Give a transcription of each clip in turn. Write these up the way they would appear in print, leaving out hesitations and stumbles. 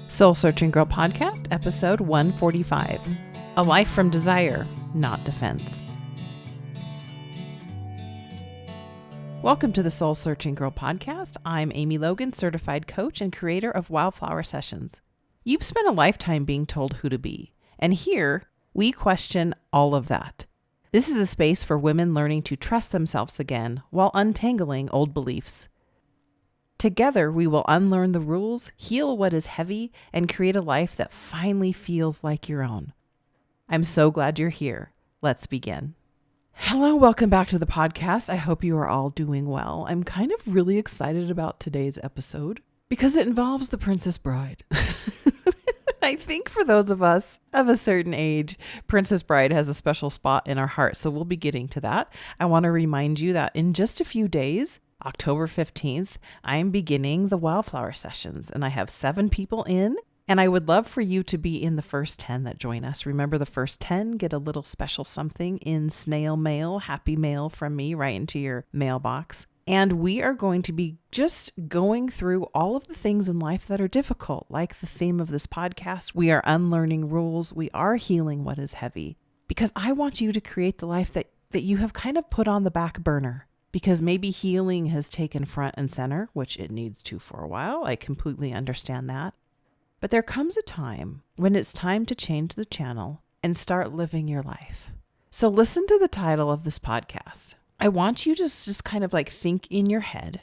Soul Searching Girl Podcast, episode 145. A life from desire, not defense. Welcome to the Soul Searching Girl Podcast. I'm Amy Logan, certified coach and creator of Wildflower Sessions. You've spent a lifetime being told who to be, and here we question all of that. This is a space for women learning to trust themselves again while untangling old beliefs. Together, we will unlearn the rules, heal what is heavy, and create a life that finally feels like your own. I'm so glad you're here. Let's begin. Hello, welcome back to the podcast. I hope you are all doing well. I'm kind of really excited about today's episode because it involves the Princess Bride. I think for those of us of a certain age, Princess Bride has a special spot in our heart, so we'll be getting to that. I want to remind you that in just a few days, October 15th, I'm beginning the Wildflower Sessions, and I have 7 people in, and I would love for you to be in the first 10 that join us. Remember, the first 10 get a little special something in snail mail, happy mail from me right into your mailbox. And we are going to be just going through all of the things in life that are difficult, like the theme of this podcast. We are unlearning rules. We are healing what is heavy, because I want you to create the life that you have kind of put on the back burner. Because maybe healing has taken front and center, which it needs to for a while. I completely understand that. But there comes a time when it's time to change the channel and start living your life. So listen to the title of this podcast. I want you to just kind of like think in your head,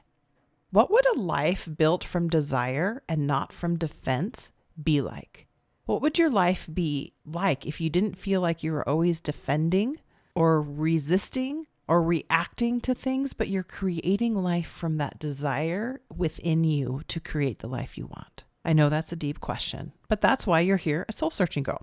what would a life built from desire and not from defense be like? What would your life be like if you didn't feel like you were always defending or resisting or reacting to things, but you're creating life from that desire within you to create the life you want? I know that's a deep question, but that's why you're here at Soul Searching Girl.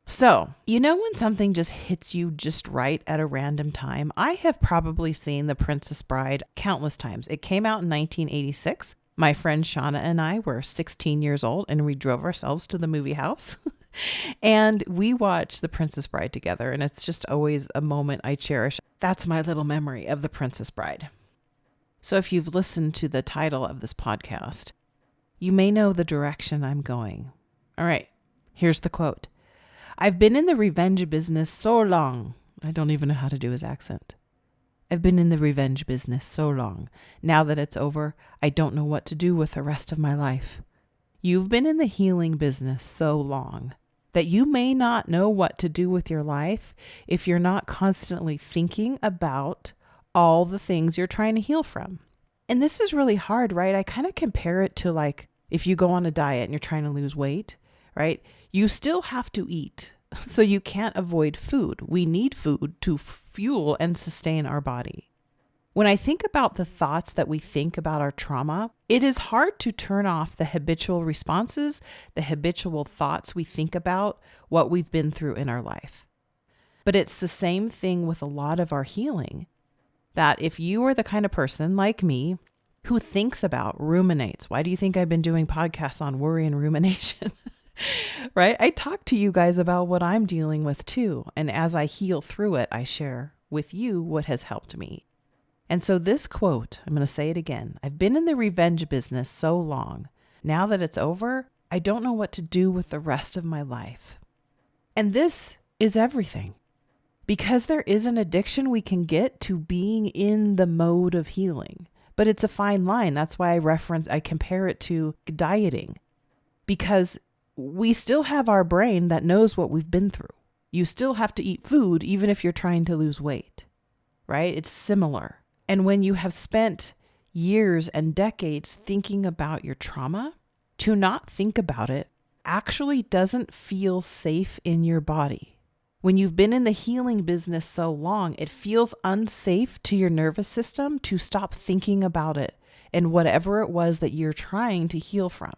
So, you know when something just hits you just right at a random time? I have probably seen The Princess Bride countless times. It came out in 1986. My friend Shauna and I were 16 years old, and we drove ourselves to the movie house. And we watched The Princess Bride together, and it's just always a moment I cherish. That's my little memory of The Princess Bride. So if you've listened to the title of this podcast, you may know the direction I'm going. All right, here's the quote. I've been in the revenge business so long. I don't even know how to do his accent. I've been in the revenge business so long. Now that it's over, I don't know what to do with the rest of my life. You've been in the healing business so long that you may not know what to do with your life if you're not constantly thinking about all the things you're trying to heal from. And this is really hard, right? I kind of compare it to like if you go on a diet and you're trying to lose weight, right? You still have to eat. So you can't avoid food. We need food to fuel and sustain our body. When I think about the thoughts that we think about our trauma, it is hard to turn off the habitual responses, the habitual thoughts we think about what we've been through in our life. But it's the same thing with a lot of our healing, that if you are the kind of person like me who thinks about, ruminates, why do you think I've been doing podcasts on worry and rumination? Right? I talk to you guys about what I'm dealing with too. And as I heal through it, I share with you what has helped me. And so this quote, I'm going to say it again. I've been in the revenge business so long. Now that it's over, I don't know what to do with the rest of my life. And this is everything. Because there is an addiction we can get to being in the mode of healing. But it's a fine line. That's why I compare it to dieting. Because we still have our brain that knows what we've been through. You still have to eat food even if you're trying to lose weight, right? It's similar. And when you have spent years and decades thinking about your trauma, to not think about it actually doesn't feel safe in your body. When you've been in the healing business so long, it feels unsafe to your nervous system to stop thinking about it and whatever it was that you're trying to heal from.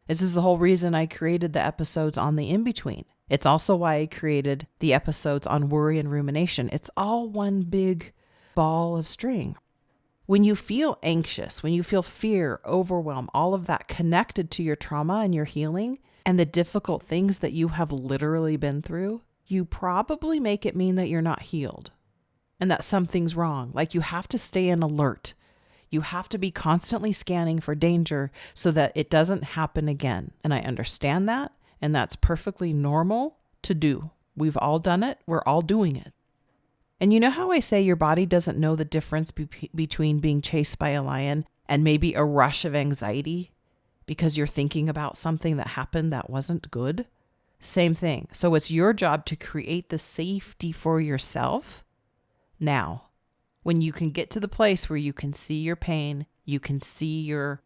This is the whole reason I created the episodes on the in-between. It's also why I created the episodes on worry and rumination. It's all one big ball of string. When you feel anxious, when you feel fear, overwhelm, all of that connected to your trauma and your healing and the difficult things that you have literally been through, you probably make it mean that you're not healed and that something's wrong. Like you have to stay in alert. You have to be constantly scanning for danger so that it doesn't happen again. And I understand that, and that's perfectly normal to do. We've all done it. We're all doing it. And you know how I say your body doesn't know the difference between being chased by a lion and maybe a rush of anxiety because you're thinking about something that happened that wasn't good? Same thing. So it's your job to create the safety for yourself now. When you can get to the place where you can see your pain, you can see your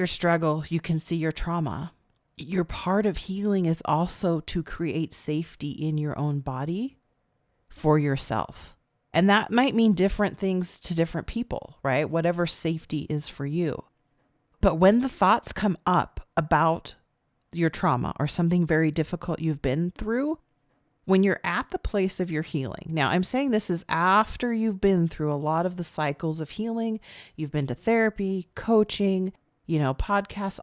struggle, you can see your trauma. Your part of healing is also to create safety in your own body for yourself. And that might mean different things to different people, right? Whatever safety is for you. But when the thoughts come up about your trauma or something very difficult you've been through, when you're at the place of your healing. Now, I'm saying this is after you've been through a lot of the cycles of healing. You've been to therapy, coaching, podcasts.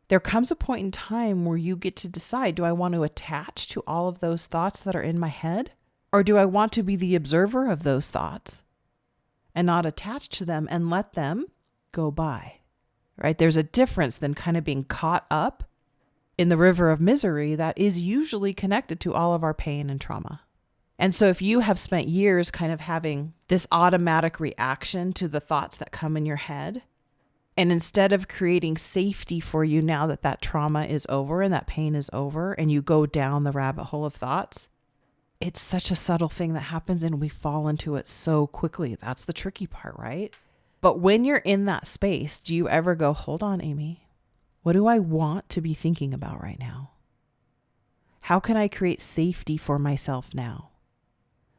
There comes a point in time where you get to decide, do I want to attach to all of those thoughts that are in my head? Or do I want to be the observer of those thoughts and not attach to them and let them go by, right? There's a difference than kind of being caught up in the river of misery that is usually connected to all of our pain and trauma. And so if you have spent years kind of having this automatic reaction to the thoughts that come in your head, and instead of creating safety for you now that that trauma is over and that pain is over, and you go down the rabbit hole of thoughts, it's such a subtle thing that happens and we fall into it so quickly. That's the tricky part, right? But when you're in that space, do you ever go, hold on, Amy, what do I want to be thinking about right now? How can I create safety for myself now?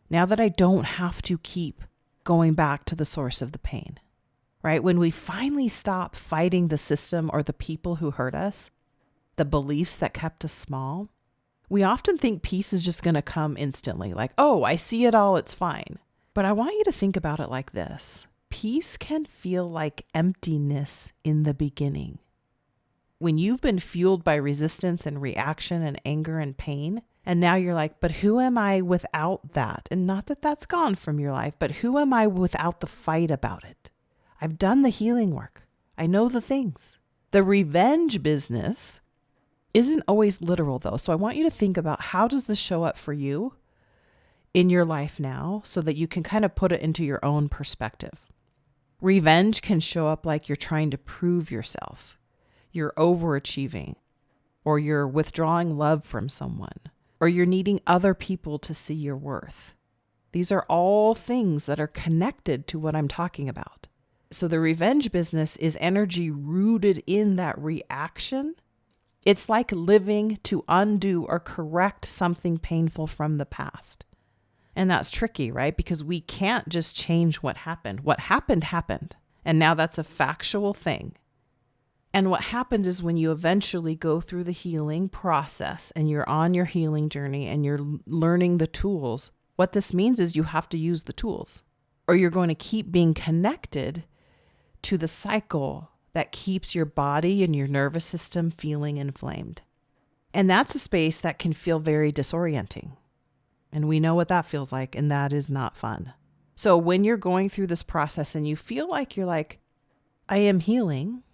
Now that I don't have to keep going back to the source of the pain, right? When we finally stop fighting the system or the people who hurt us, the beliefs that kept us small, we often think peace is just going to come instantly. Like, oh, I see it all, it's fine. But I want you to think about it like this. Peace can feel like emptiness in the beginning. When you've been fueled by resistance and reaction and anger and pain, and now you're like, but who am I without that? And not that that's gone from your life, but who am I without the fight about it? I've done the healing work. I know the things. The revenge business isn't always literal though. So I want you to think about, how does this show up for you in your life now so that you can kind of put it into your own perspective. Revenge can show up like you're trying to prove yourself. You're overachieving, or you're withdrawing love from someone, or you're needing other people to see your worth. These are all things that are connected to what I'm talking about. So the revenge business is energy rooted in that reaction. It's like living to undo or correct something painful from the past. And that's tricky, right? Because we can't just change what happened. What happened, happened. And now that's a factual thing. And what happens is when you eventually go through the healing process and you're on your healing journey and you're learning the tools, what this means is you have to use the tools, or you're going to keep being connected to the cycle that keeps your body and your nervous system feeling inflamed. And that's a space that can feel very disorienting. And we know what that feels like, and that is not fun. So when you're going through this process and you feel like you're like, I am healing,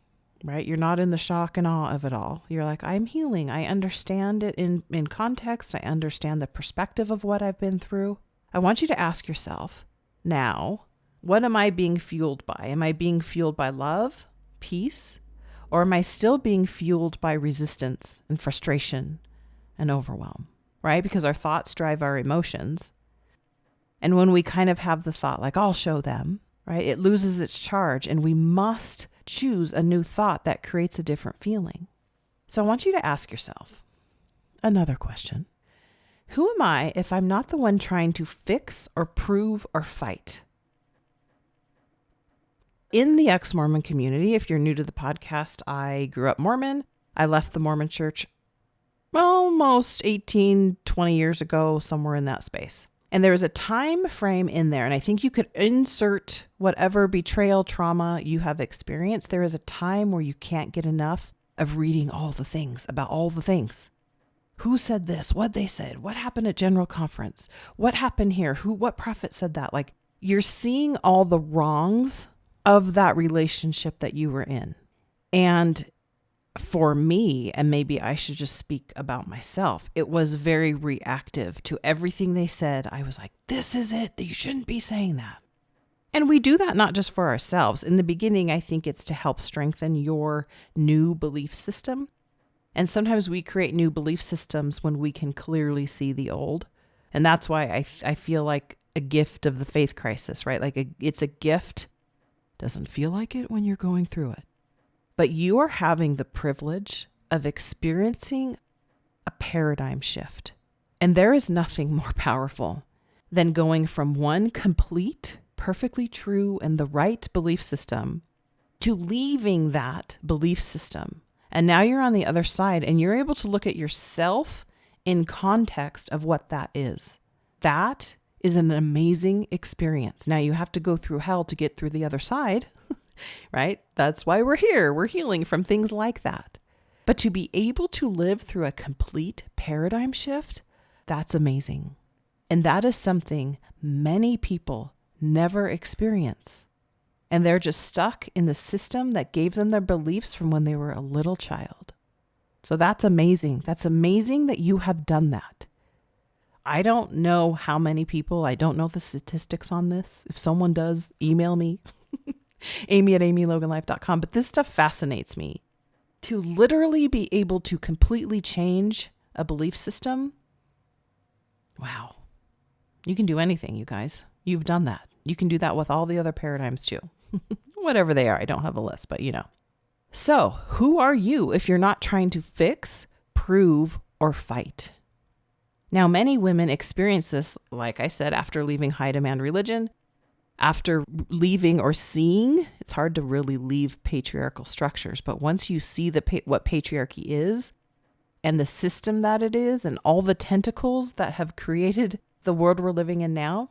right? You're not in the shock and awe of it all. You're like, I'm healing. I understand it in context. I understand the perspective of what I've been through. I want you to ask yourself, now, what am I being fueled by? Am I being fueled by love, peace, or am I still being fueled by resistance and frustration and overwhelm, right? Because our thoughts drive our emotions. And when we kind of have the thought like, I'll show them, right? It loses its charge, and we must choose a new thought that creates a different feeling. So I want you to ask yourself another question. Who am I if I'm not the one trying to fix or prove or fight? In the ex-Mormon community, if you're new to the podcast, I grew up Mormon. I left the Mormon church almost 18, 20 years ago, somewhere in that space. And there was a time frame in there, and I think you could insert whatever betrayal trauma you have experienced. There is a time where you can't get enough of reading all the things about all the things. Who said this? What they said? What happened at General Conference? What happened here? What prophet said that? Like, you're seeing all the wrongs of that relationship that you were in. And for me, and maybe I should just speak about myself, it was very reactive to everything they said. I was like, this is it. You shouldn't be saying that. And we do that not just for ourselves. In the beginning, I think it's to help strengthen your new belief system. And sometimes we create new belief systems when we can clearly see the old. And that's why I feel like a gift of the faith crisis, right? Like it's a gift. Doesn't feel like it when you're going through it. But you are having the privilege of experiencing a paradigm shift. And there is nothing more powerful than going from one complete, perfectly true, and the right belief system to leaving that belief system. And now you're on the other side and you're able to look at yourself in context of what that is. That is an amazing experience. Now you have to go through hell to get through the other side. Right? That's why we're here. We're healing from things like that. But to be able to live through a complete paradigm shift, that's amazing. And that is something many people never experience. And they're just stuck in the system that gave them their beliefs from when they were a little child. So that's amazing. That's amazing that you have done that. I don't know how many people, I don't know the statistics on this. If someone does, email me. Amy@amyloganlife.com. But this stuff fascinates me. To literally be able to completely change a belief system. Wow. You can do anything, you guys. You've done that. You can do that with all the other paradigms too. Whatever they are. I don't have a list, but you know. So who are you if you're not trying to fix, prove, or fight? Now, many women experience this, like I said, after leaving high demand religion. After leaving or seeing, it's hard to really leave patriarchal structures, but once you see what patriarchy is and the system that it is and all the tentacles that have created the world we're living in now,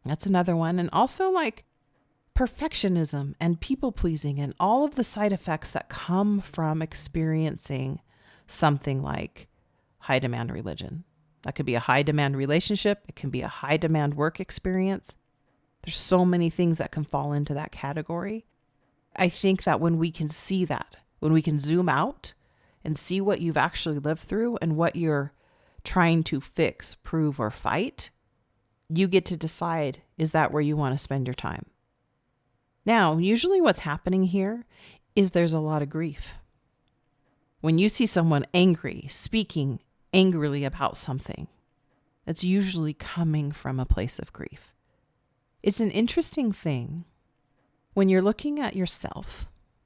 that's another one. And also like perfectionism and people pleasing and all of the side effects that come from experiencing something like high demand religion. That could be a high demand relationship. It can be a high demand work experience. There's so many things that can fall into that category. I think that when we can see that, when we can zoom out and see what you've actually lived through and what you're trying to fix, prove, or fight, you get to decide, is that where you want to spend your time? Now, usually what's happening here is there's a lot of grief. When you see someone angry, speaking angrily about something, that's usually coming from a place of grief. It's an interesting thing when you're looking at yourself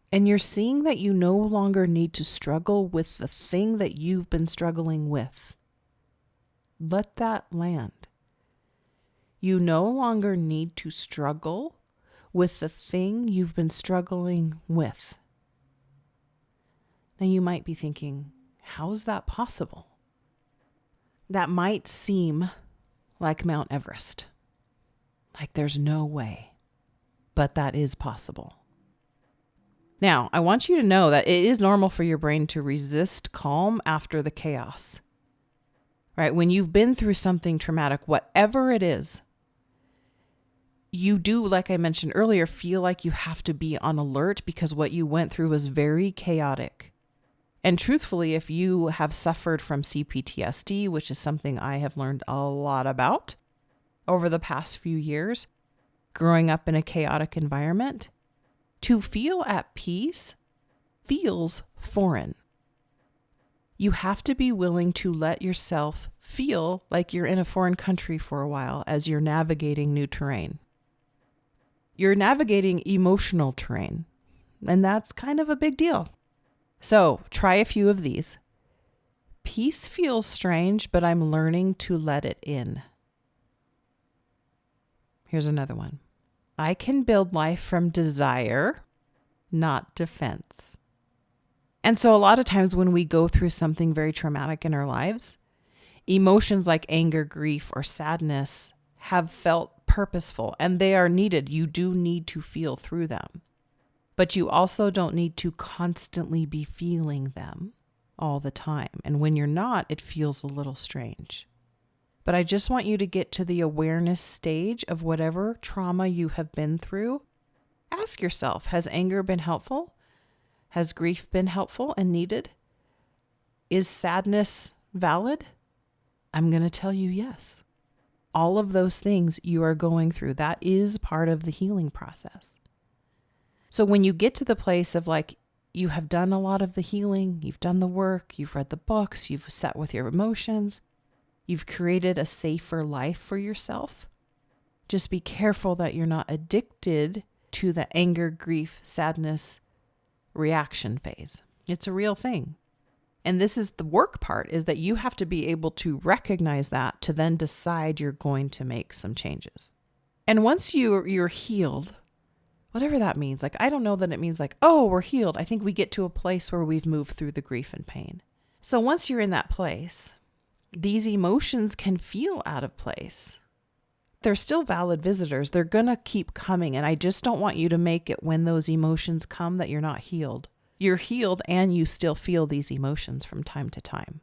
and you're seeing that you no longer need to struggle with the thing that you've been struggling with. Let that land. You no longer need to struggle with the thing you've been struggling with. Now you might be thinking, how is that possible? That might seem like Mount Everest. Like there's no way, but that is possible. Now, I want you to know that it is normal for your brain to resist calm after the chaos, right? When you've been through something traumatic, whatever it is, you do, like I mentioned earlier, feel like you have to be on alert because what you went through was very chaotic. And truthfully, if you have suffered from CPTSD, which is something I have learned a lot about over the past few years, growing up in a chaotic environment, to feel at peace feels foreign. You have to be willing to let yourself feel like you're in a foreign country for a while as you're navigating new terrain. You're navigating emotional terrain, and that's kind of a big deal. So try a few of these. Peace feels strange, but I'm learning to let it in. Here's another one. I can build life from desire, not defense. And so a lot of times when we go through something very traumatic in our lives, emotions like anger, grief, or sadness have felt purposeful and they are needed. You do need to feel through them, but you also don't need to constantly be feeling them all the time. And when you're not, it feels a little strange. But I just want you to get to the awareness stage of whatever trauma you have been through Ask yourself, has anger been helpful? Has grief been helpful and needed? Is sadness valid? I'm going to tell you yes. All of those things you are going through, that is part of the healing process. So when you get to the place of like, you have done a lot of the healing, you've done the work, you've read the books, you've sat with your emotions, you've created a safer life for yourself. Just be careful that you're not addicted to the anger, grief, sadness, reaction phase. It's a real thing. And this is the work part, is that you have to be able to recognize that to then decide you're going to make some changes. And once you're healed, whatever that means, like, I don't know that it means like, oh, we're healed. I think we get to a place where we've moved through the grief and pain. So once you're in that place, these emotions can feel out of place. They're still valid visitors. They're going to keep coming. And I just don't want you to make it when those emotions come that you're not healed. You're healed and you still feel these emotions from time to time.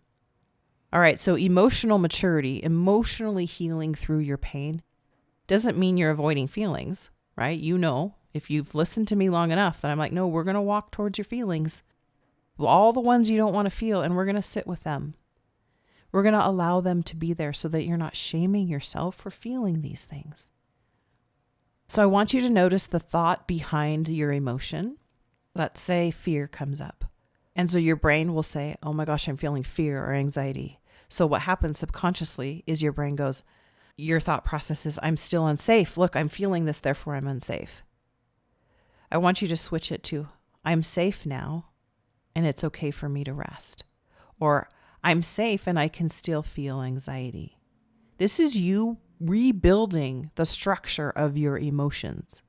All right, so emotional maturity, emotionally healing through your pain, doesn't mean you're avoiding feelings, right? You know, if you've listened to me long enough, that I'm like, no, we're going to walk towards your feelings, all the ones you don't want to feel, and we're going to sit with them. We're going to allow them to be there so that you're not shaming yourself for feeling these things. So I want you to notice the thought behind your emotion. Let's say fear comes up. And so your brain will say, oh my gosh, I'm feeling fear or anxiety. So what happens subconsciously is your brain goes, your thought process is, I'm still unsafe. Look, I'm feeling this, therefore I'm unsafe. I want you to switch it to, I'm safe now and it's okay for me to rest. Or I'm safe and I can still feel anxiety. This is you rebuilding the structure of your emotions.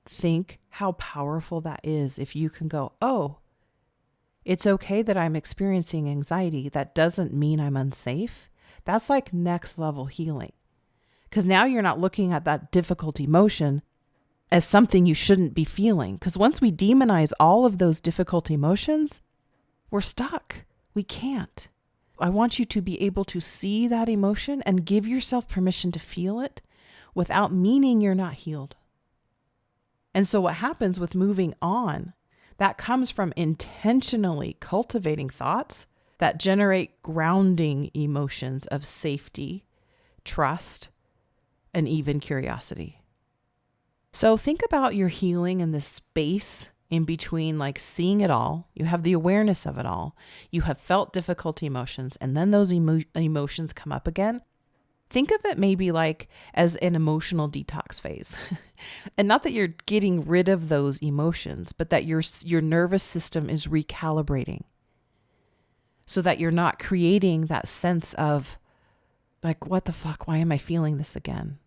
Think how powerful that is if you can go, oh, it's okay that I'm experiencing anxiety. That doesn't mean I'm unsafe. That's like next level healing. Because now you're not looking at that difficult emotion as something you shouldn't be feeling. Because once we demonize all of those difficult emotions, we're stuck. We can't. I want you to be able to see that emotion and give yourself permission to feel it without meaning you're not healed. And so what happens with moving on, that comes from intentionally cultivating thoughts that generate grounding emotions of safety, trust, and even curiosity. So think about your healing in this space in between, like seeing it all. You have the awareness of it all. You have felt difficult emotions, and then those emotions come up again. Think of it maybe like as an emotional detox phase. And not that you're getting rid of those emotions, but that your nervous system is recalibrating so that you're not creating that sense of like, what the fuck? Why am I feeling this again?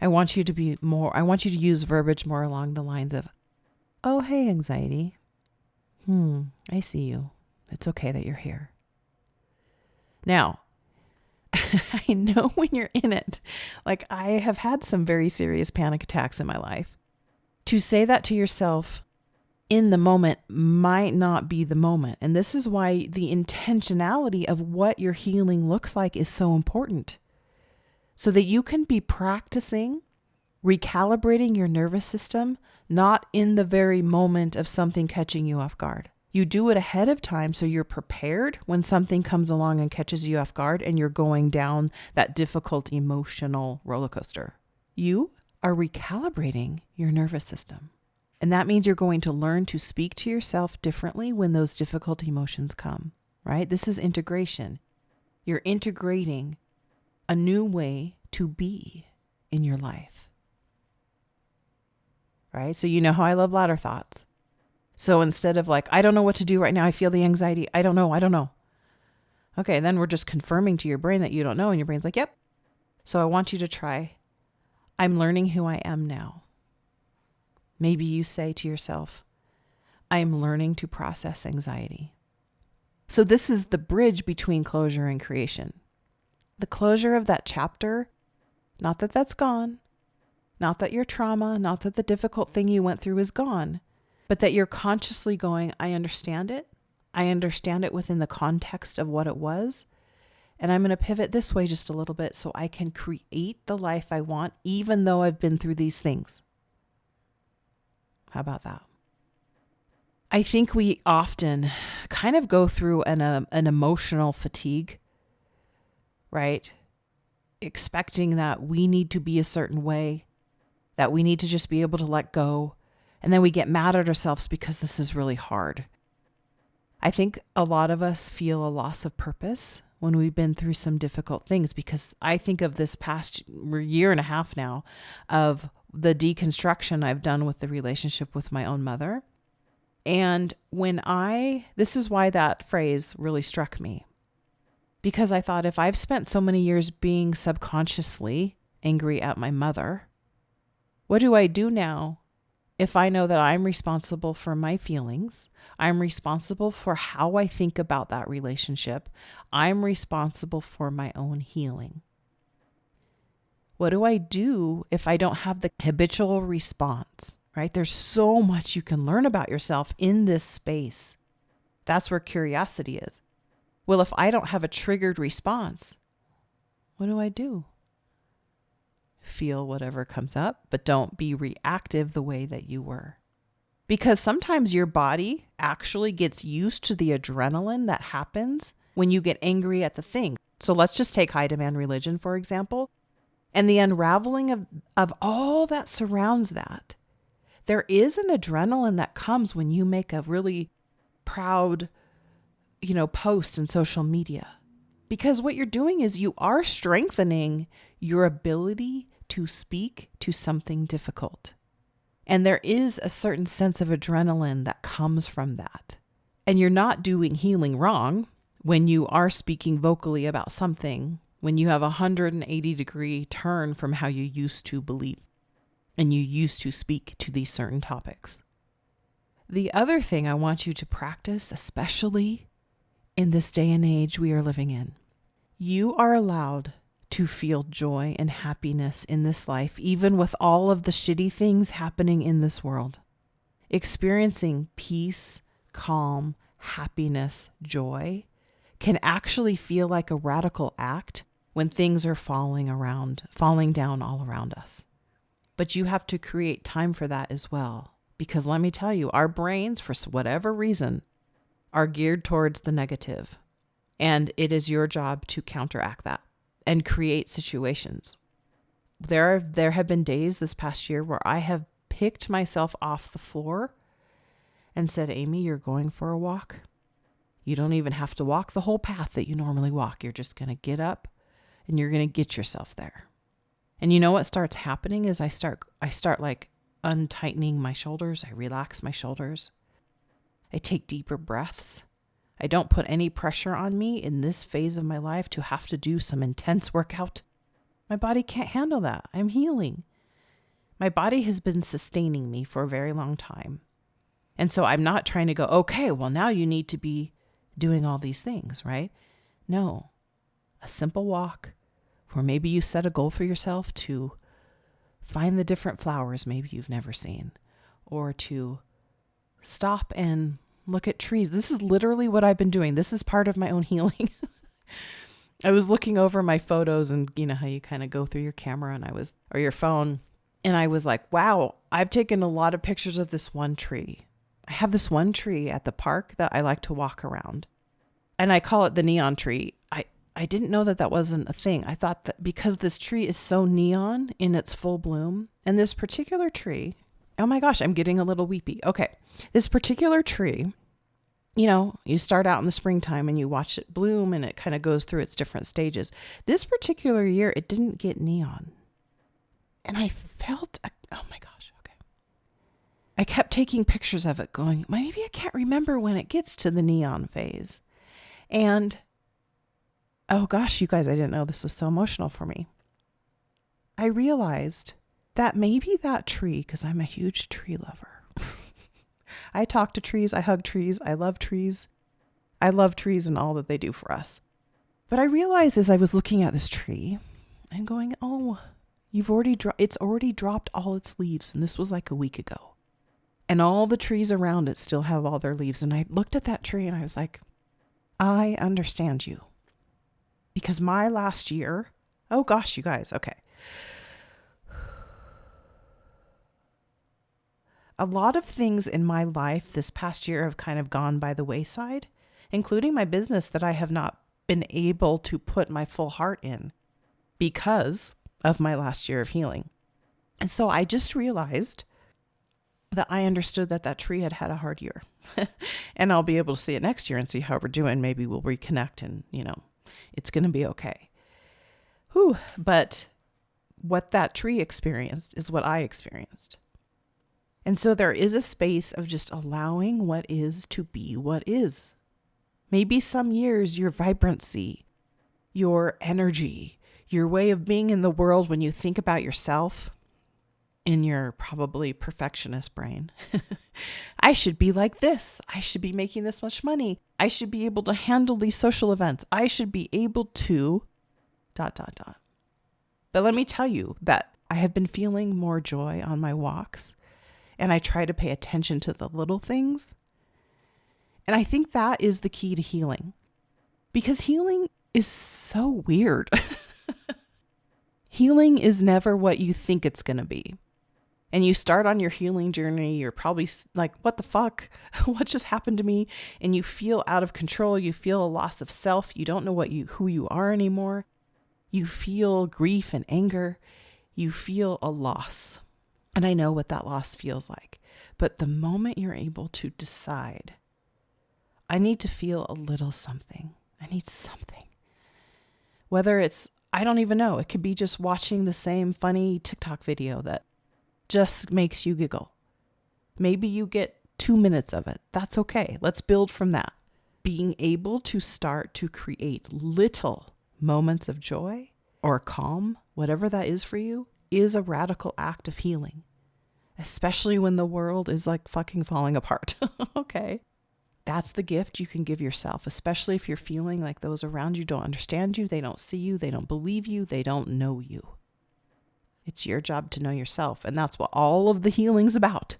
I want you to use verbiage more along the lines of, oh, hey, anxiety. I see you. It's okay that you're here. Now, I know when you're in it, like I have had some very serious panic attacks in my life. To say that to yourself in the moment might not be the moment. And this is why the intentionality of what your healing looks like is so important. So that you can be practicing recalibrating your nervous system, not in the very moment of something catching you off guard. You do it ahead of time so you're prepared when something comes along and catches you off guard and you're going down that difficult emotional roller coaster. You are recalibrating your nervous system. And that means you're going to learn to speak to yourself differently when those difficult emotions come, right? This is integration. You're integrating a new way to be in your life, right? So you know how I love ladder thoughts. So instead of like, I don't know what to do right now, I feel the anxiety, I don't know. Okay, then we're just confirming to your brain that you don't know, and your brain's like, yep. So I want you to try, I'm learning who I am now. Maybe you say to yourself, I'm learning to process anxiety. So this is the bridge between closure and creation. The closure of that chapter, not that that's gone, not that your trauma, not that the difficult thing you went through is gone, but that you're consciously going, I understand it. I understand it within the context of what it was. And I'm going to pivot this way just a little bit so I can create the life I want, even though I've been through these things. How about that? I think we often kind of go through an emotional fatigue, right? Expecting that we need to be a certain way, that we need to just be able to let go. And then we get mad at ourselves because this is really hard. I think a lot of us feel a loss of purpose when we've been through some difficult things, because I think of this past year and a half now of the deconstruction I've done with the relationship with my own mother. And this is why that phrase really struck me, because I thought, if I've spent so many years being subconsciously angry at my mother, what do I do now if I know that I'm responsible for my feelings? I'm responsible for how I think about that relationship. I'm responsible for my own healing. What do I do if I don't have the habitual response, right? There's so much you can learn about yourself in this space. That's where curiosity is. Well, if I don't have a triggered response, what do I do? Feel whatever comes up, but don't be reactive the way that you were. Because sometimes your body actually gets used to the adrenaline that happens when you get angry at the thing. So let's just take high demand religion, for example, and the unraveling of all that surrounds that. There is an adrenaline that comes when you make a really proud, post in social media. Because what you're doing is you are strengthening your ability to speak to something difficult. And there is a certain sense of adrenaline that comes from that. And you're not doing healing wrong when you are speaking vocally about something, when you have a 180-degree turn from how you used to believe and you used to speak to these certain topics. The other thing I want you to practice, especially in this day and age we are living in, you are allowed to feel joy and happiness in this life, even with all of the shitty things happening in this world. Experiencing peace, calm, happiness, joy can actually feel like a radical act when things are falling down all around us. But you have to create time for that as well. Because let me tell you, our brains, for whatever reason, are geared towards the negative. And it is your job to counteract that and create situations. There have been days this past year where I have picked myself off the floor and said, Amy, you're going for a walk. You don't even have to walk the whole path that you normally walk. You're just going to get up and you're going to get yourself there. And you know what starts happening is I start like untightening my shoulders. I relax my shoulders. I take deeper breaths. I don't put any pressure on me in this phase of my life to have to do some intense workout. My body can't handle that. I'm healing. My body has been sustaining me for a very long time. And so I'm not trying to go, okay, well, now you need to be doing all these things, right? No, a simple walk, or maybe you set a goal for yourself to find the different flowers maybe you've never seen, or to stop and look at trees. This is literally what I've been doing. This is part of my own healing. I was looking over my photos, and you know how you kind of go through your camera or your phone. And I was like, wow, I've taken a lot of pictures of this one tree. I have this one tree at the park that I like to walk around, and I call it the neon tree. I didn't know that wasn't a thing. I thought that because this tree is so neon in its full bloom, and this particular tree, oh my gosh, I'm getting a little weepy. Okay. This particular tree, you start out in the springtime and you watch it bloom and it kind of goes through its different stages. This particular year, it didn't get neon. And I felt, oh my gosh, okay. I kept taking pictures of it going, maybe I can't remember when it gets to the neon phase. And, oh gosh, you guys, I didn't know this was so emotional for me. I realized that maybe that tree, because I'm a huge tree lover. I talk to trees. I hug trees. I love trees. I love trees and all that they do for us. But I realized as I was looking at this tree and going, oh, it's already dropped all its leaves. And this was like a week ago. And all the trees around it still have all their leaves. And I looked at that tree and I was like, I understand you. Because my last year, oh gosh, you guys, okay. A lot of things in my life this past year have kind of gone by the wayside, including my business that I have not been able to put my full heart in because of my last year of healing. And so I just realized that I understood that that tree had had a hard year. And I'll be able to see it next year and see how we're doing. Maybe we'll reconnect and, it's going to be okay. But what that tree experienced is what I experienced. And so there is a space of just allowing what is to be what is. Maybe some years your vibrancy, your energy, your way of being in the world when you think about yourself in your probably perfectionist brain. I should be like this. I should be making this much money. I should be able to handle these social events. I should be able to ... But let me tell you that I have been feeling more joy on my walks, and I try to pay attention to the little things. And I think that is the key to healing, because healing is so weird. Healing is never what you think it's going to be. And you start on your healing journey, you're probably like, what the fuck? What just happened to me? And you feel out of control. You feel a loss of self. You don't know who you are anymore. You feel grief and anger. You feel a loss. And I know what that loss feels like. But the moment you're able to decide, I need to feel a little something. I need something. Whether it's, I don't even know. It could be just watching the same funny TikTok video that just makes you giggle. Maybe you get 2 minutes of it. That's okay. Let's build from that. Being able to start to create little moments of joy or calm, whatever that is for you, is a radical act of healing, especially when the world is like fucking falling apart. Okay. That's the gift you can give yourself, especially if you're feeling like those around you don't understand you, they don't see you, they don't believe you, they don't know you. It's your job to know yourself. And that's what all of the healing's about.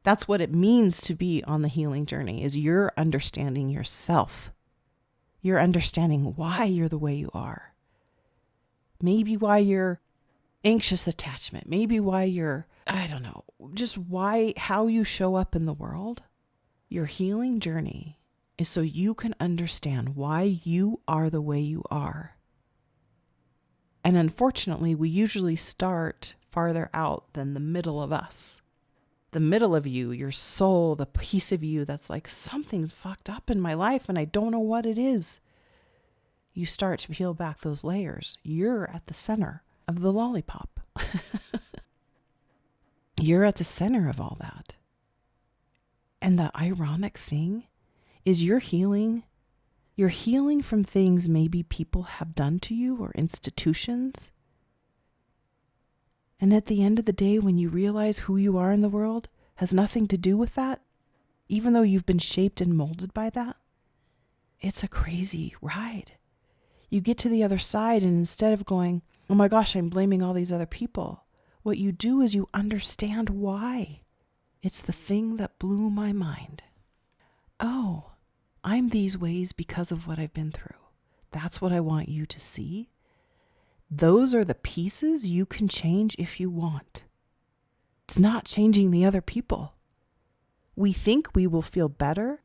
That's what it means to be on the healing journey, is you're understanding yourself. You're understanding why you're the way you are. Maybe why you're anxious attachment. Maybe why you're, just how you show up in the world. Your healing journey is so you can understand why you are the way you are. And unfortunately, we usually start farther out than the middle of us. The middle of you, your soul, the piece of you that's like, something's fucked up in my life and I don't know what it is. You start to peel back those layers. You're at the center of the lollipop. You're at the center of all that. And the ironic thing is you're healing from things maybe people have done to you or institutions. And at the end of the day, when you realize who you are in the world has nothing to do with that, even though you've been shaped and molded by that, it's a crazy ride. You get to the other side, and instead of going, oh my gosh, I'm blaming all these other people, what you do is you understand why. It's the thing that blew my mind. Oh, I'm these ways because of what I've been through. That's what I want you to see. Those are the pieces you can change if you want. It's not changing the other people. We think we will feel better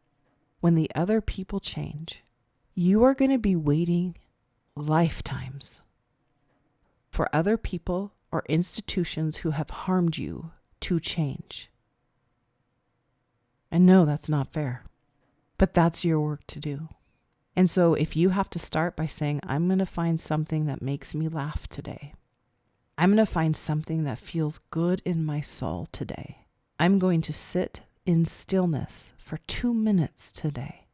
when the other people change. You are going to be waiting lifetimes for other people or institutions who have harmed you to change. And no, that's not fair. But that's your work to do. And so if you have to start by saying, I'm going to find something that makes me laugh today. I'm going to find something that feels good in my soul today. I'm going to sit in stillness for 2 minutes today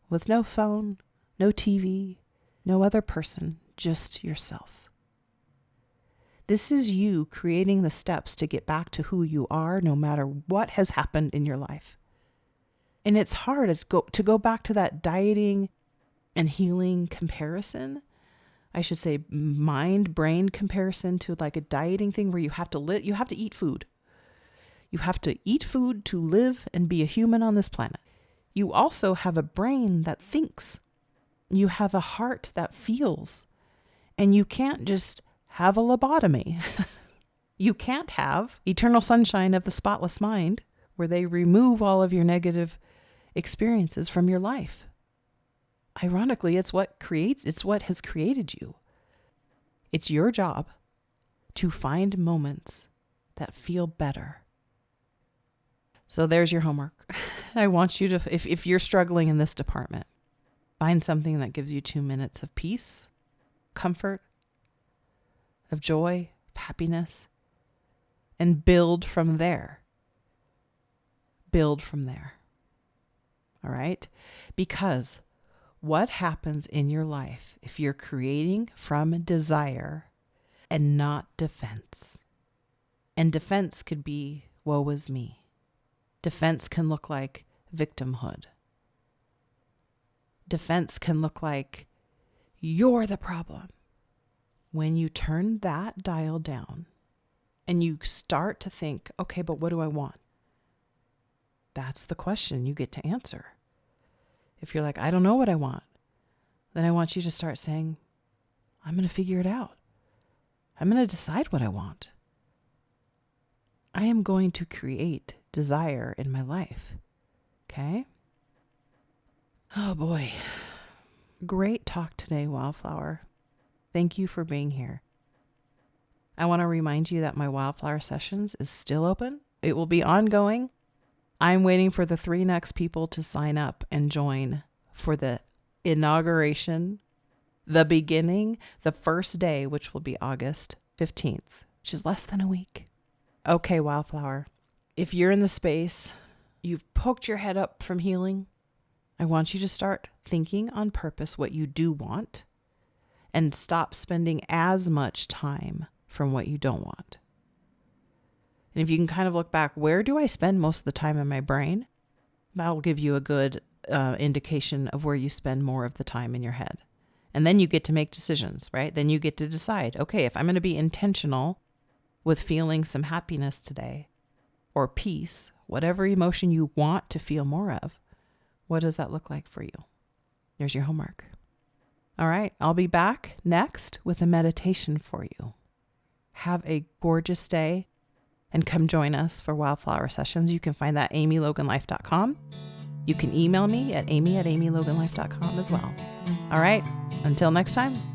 with no phone, no TV, no other person, just yourself. This is you creating the steps to get back to who you are, no matter what has happened in your life. And it's hard to go back to that dieting and healing comparison. I should say mind-brain comparison to like a dieting thing where you have to eat food. You have to eat food to live and be a human on this planet. You also have a brain that thinks. You have a heart that feels. And you can't just have a lobotomy. You can't have eternal sunshine of the spotless mind where they remove all of your negative experiences from your life. Ironically, it's what has created you. It's your job to find moments that feel better. So there's your homework. I want you to, if you're struggling in this department, find something that gives you 2 minutes of peace, comfort, of joy, of happiness, and build from there. Build from there. All right? Because what happens in your life if you're creating from desire and not defense? And defense could be, woe is me. Defense can look like victimhood. Defense can look like, you're the problem. When you turn that dial down and you start to think, okay, but what do I want? That's the question you get to answer. If you're like, I don't know what I want, then I want you to start saying, I'm going to figure it out. I'm going to decide what I want. I am going to create desire in my life. Okay? Oh boy. Great talk today, Wildflower. Thank you for being here. I want to remind you that my Wildflower Sessions is still open. It will be ongoing. I'm waiting for the 3 next people to sign up and join for the inauguration, the beginning, the first day, which will be August 15th, which is less than a week. Okay, Wildflower, if you're in the space, you've poked your head up from healing, I want you to start thinking on purpose what you do want and stop spending as much time from what you don't want. And if you can kind of look back, where do I spend most of the time in my brain? That'll give you a good indication of where you spend more of the time in your head. And then you get to make decisions, right? Then you get to decide, okay, if I'm going to be intentional with feeling some happiness today or peace, whatever emotion you want to feel more of, what does that look like for you? There's your homework. All right, I'll be back next with a meditation for you. Have a gorgeous day and come join us for Wildflower Sessions. You can find that at amyloganlife.com. You can email me at amy@amyloganlife.com as well. All right, until next time.